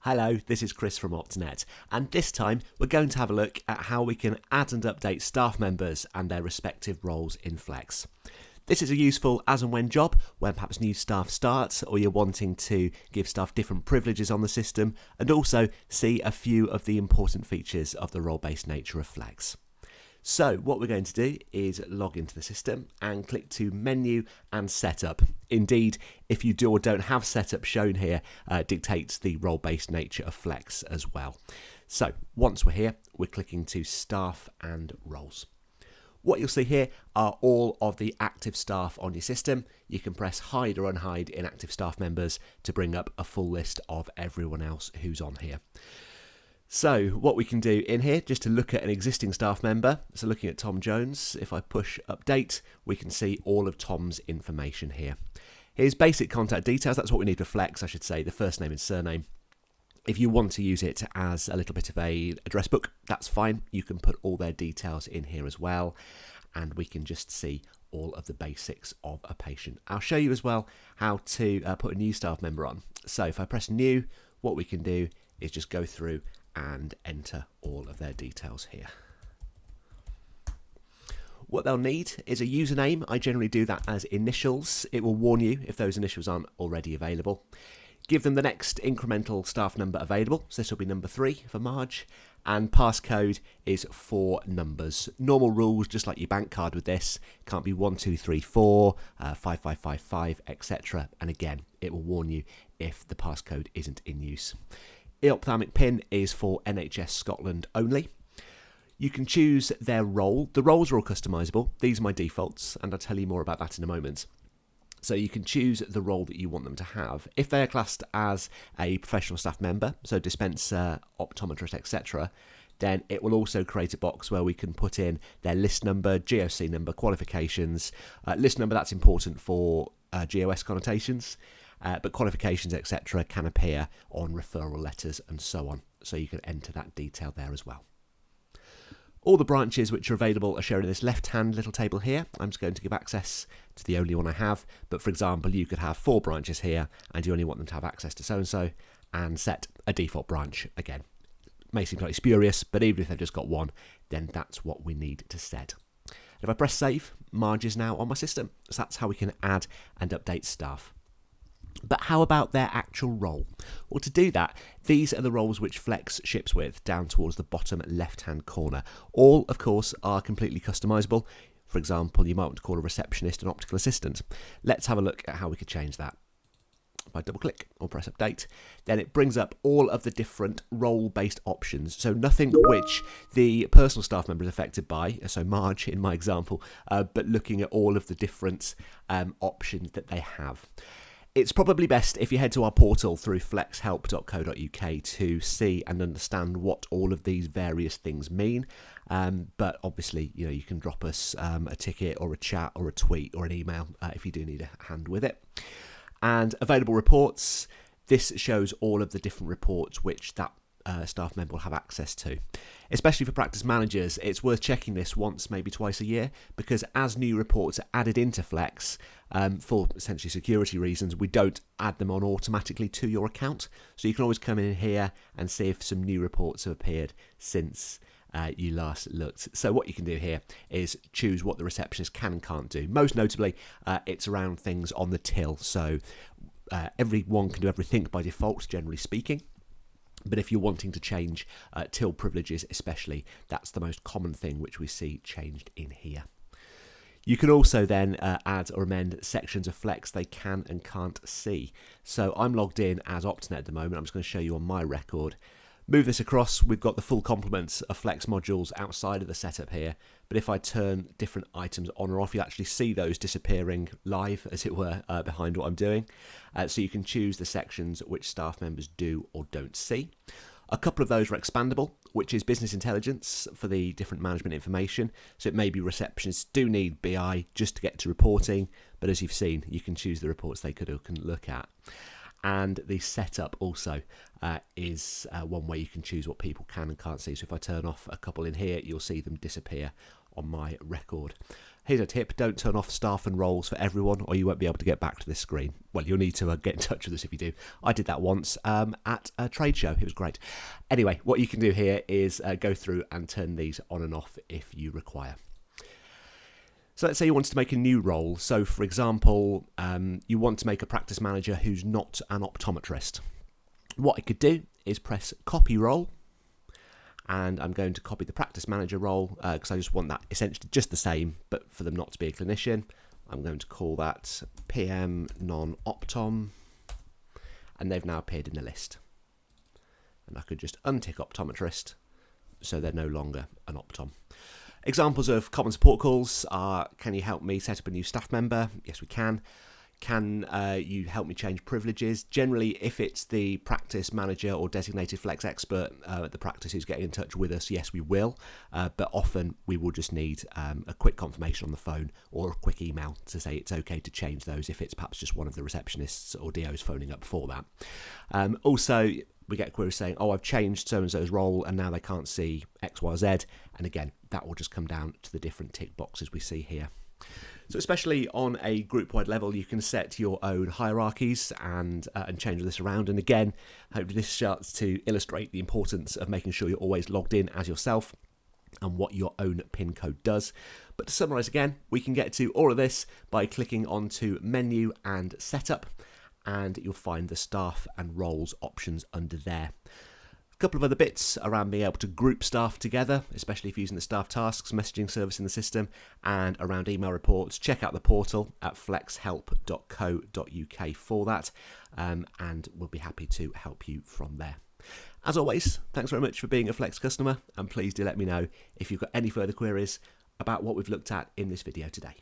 Hello, this is Chris from Optinet, and this time we're going to have a look at how we can add and update staff members and their respective roles in Flex. This is a useful as and when job when perhaps new staff starts or you're wanting to give staff different privileges on the system and also see a few of the important features of the role-based nature of Flex. So what we're going to do is log into the system and click to Menu and Setup. Indeed, if you do or don't have Setup shown here, dictates the role-based nature of Flex as well. So once we're here, we're clicking to Staff and Roles. What you'll see here are all of the active staff on your system. You can press Hide or Unhide inactive staff members to bring up a full list of everyone else who's on here. So what we can do in here, just to look at an existing staff member, so looking at Tom Jones, if I push update, we can see all of Tom's information here. Here's basic contact details, that's what we need for Flex, I should say, the first name and surname. If you want to use it as a little bit of a address book, that's fine. You can put all their details in here as well, and we can just see all of the basics of a patient. I'll show you as well how to put a new staff member on. So if I press new, what we can do is just go through and enter all of their details here. What they'll need is a username. I generally do that as initials. It will warn you if those initials aren't already available. Give them the next incremental staff number available. So this will be number 3 for Marge. And passcode is 4 numbers. Normal rules, just like your bank card with this, can't be 1234, 5555, etc. And again, it will warn you if the passcode isn't in use. Ophthalmic PIN is for NHS Scotland only. You can choose their role. The roles are all customizable. These are my defaults, and I'll tell you more about that in a moment. So you can choose the role that you want them to have. If they are classed as a professional staff member, so dispenser, optometrist, etc., then it will also create a box where we can put in their list number, GOC number, qualifications. List number, that's important for GOS connotations. But qualifications, etc., can appear on referral letters and so on. So you can enter that detail there as well. All the branches which are available are shown in this left-hand little table here. I'm just going to give access to the only one I have. But for example, you could have 4 branches here and you only want them to have access to so-and-so and set a default branch. Again, may seem slightly spurious, but even if they've just got one, then that's what we need to set. If I press save, Marge is now on my system. So that's how we can add and update staff. But how about their actual role? Well, to do that, these are the roles which Flex ships with down towards the bottom left-hand corner. All, of course, are completely customizable. For example, you might want to call a receptionist an optical assistant. Let's have a look at how we could change that. If I double-click or press update, then it brings up all of the different role-based options. So nothing which the personal staff member is affected by, so Marge in my example, but looking at all of the different options that they have. It's probably best if you head to our portal through flexhelp.co.uk to see and understand what all of these various things mean. But obviously, you can drop us a ticket or a chat or a tweet or an email if you do need a hand with it. And available reports. This shows all of the different reports which that staff member will have access to. Especially for practice managers, it's worth checking this once, maybe twice a year, because as new reports are added into Flex, for essentially security reasons, we don't add them on automatically to your account. So you can always come in here and see if some new reports have appeared since you last looked. So what you can do here is choose what the receptionist can and can't do. Most notably, it's around things on the till. So everyone can do everything by default, generally speaking. But if you're wanting to change till privileges especially, that's the most common thing which we see changed in here. You can also then add or amend sections of Flex they can and can't see. So I'm logged in as Optinet at the moment. I'm just going to show you on my record. Move this across, we've got the full complement of Flex modules outside of the setup here. But if I turn different items on or off, you actually see those disappearing live, as it were, behind what I'm doing. So you can choose the sections which staff members do or don't see. A couple of those are expandable, which is business intelligence for the different management information. So it may be receptionists do need BI just to get to reporting, but as you've seen, you can choose the reports they could or can look at. And the setup also is one way you can choose what people can and can't see. So if I turn off a couple in here, you'll see them disappear on my record. Here's a tip: don't turn off staff and roles for everyone, or you won't be able to get back to this screen. Well, you'll need to get in touch with us if you do. I did that once at a trade show. It was great. Anyway, what you can do here is go through and turn these on and off if you require. So let's say you wanted to make a new role. So for example, you want to make a practice manager who's not an optometrist. What I could do is press copy role, and I'm going to copy the practice manager role because I just want that essentially just the same, but for them not to be a clinician. I'm going to call that PM non-optom, and they've now appeared in the list. And I could just untick optometrist, so they're no longer an optom. Examples of common support calls are: can you help me set up a new staff member? Yes, we can. Can you help me change privileges? Generally, if it's the practice manager or designated flex expert at the practice who's getting in touch with us, yes, we will. But often we will just need a quick confirmation on the phone or a quick email to say it's okay to change those if it's perhaps just one of the receptionists or DOs phoning up for that. Also, we get queries saying, oh, I've changed so-and-so's role and now they can't see X, Y, Z. And again, that will just come down to the different tick boxes we see here. So especially on a group-wide level, you can set your own hierarchies and change this around. And again, hopefully this starts to illustrate the importance of making sure you're always logged in as yourself and what your own PIN code does. But to summarise again, we can get to all of this by clicking onto Menu and Setup, and you'll find the staff and roles options under there. A couple of other bits around being able to group staff together, especially if using the staff tasks messaging service in the system, and around email reports. Check out the portal at flexhelp.co.uk for that, and we'll be happy to help you from there. As always, thanks very much for being a Flex customer, and please do let me know if you've got any further queries about what we've looked at in this video today.